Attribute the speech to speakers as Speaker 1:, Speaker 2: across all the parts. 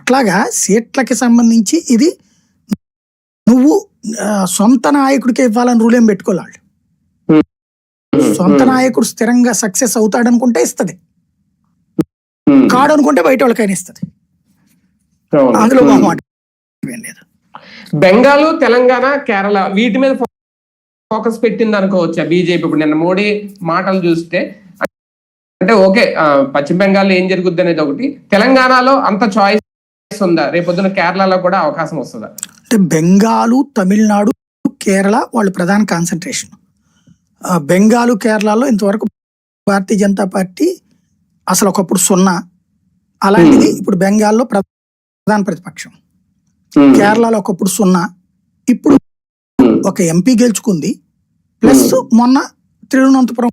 Speaker 1: అట్లాగా సీట్లకి సంబంధించి ఇది నువ్వు సొంత నాయకుడికి ఇవ్వాలని రూల్ ఏం పెట్టుకోవాలి. సొంత నాయకుడు స్థిరంగా సక్సెస్ అవుతాడనుకుంటే ఇస్తుంది, కాడు అనుకుంటే బయట వాళ్ళకైనా ఇస్తుంది. అందులో మొహమాట లేదు.
Speaker 2: బెంగాల్, తెలంగాణ, కేరళ వీటి మీద ఫోకస్ పెట్టింది అనుకోవచ్చా బీజేపీ? ఇప్పుడు నిన్న మోడీ మాటలు చూస్తే అంటే ఓకే, పశ్చిమ బెంగాల్లో ఏం జరుగుద్ది అనేది ఒకటి, తెలంగాణలో అంత చాయిస్ ఉందా? రేపొద్దున కేరళలో కూడా అవకాశం వస్తుందా?
Speaker 1: అంటే బెంగాలు, తమిళనాడు, కేరళ వాళ్ళు ప్రధాన కాన్సన్ట్రేషన్. బెంగాలు, కేరళలో ఇంతవరకు భారతీయ జనతా పార్టీ అసలు ఒకప్పుడు 0, అలాంటిది ఇప్పుడు బెంగాల్లో ప్రధాన ప్రతిపక్షం. కేరళలో ఒకప్పుడు 0, ఇప్పుడు ఒక ఎంపీ గెలుచుకుంది, ప్లస్ మొన్న తిరువనంతపురం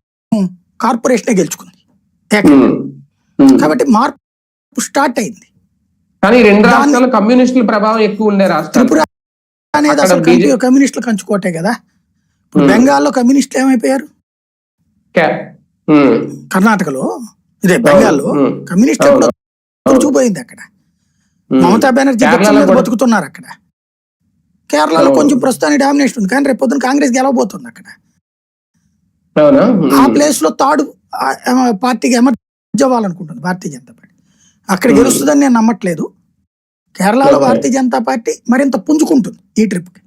Speaker 1: కార్పొరేషనే గెలుచుకుంది. కాబట్టి మార్పు స్టార్ట్ అయింది.
Speaker 2: కానీ రెండు రాష్ట్రాల్లో కమ్యూనిస్టుల ప్రభావం ఎక్కువ ఉండే రాష్ట్రం.
Speaker 1: త్రిపుర అనేది అసలు కమ్యూనిస్టులు కంచుకోటే కదా. ఇప్పుడు బెంగాల్లో కమ్యూనిస్టులు ఏమైపోయారు? కర్ణాటకలో ఇదే బెంగాల్లో కమ్యూనిస్టులు చూపోయింది. అక్కడ మమతా బెనర్జీ బతుకుతున్నారు. అక్కడ కేరళలో కొంచెం ప్రస్తుతానికి డామినేషన్ ఉంది, కానీ రేపు పొద్దున కాంగ్రెస్ గెలవబోతుంది. అక్కడ ఆ ప్లేస్ లో థర్డ్ పార్టీకి ఎమర్జ్ అవ్వాలనుకుంటుంది భారతీయ జనతా పార్టీ. అక్కడ గెలుస్తుందని నేను నమ్మట్లేదు. కేరళలో భారతీయ జనతా పార్టీ మరింత పుంజుకుంటుంది ఈ ట్రిప్కి.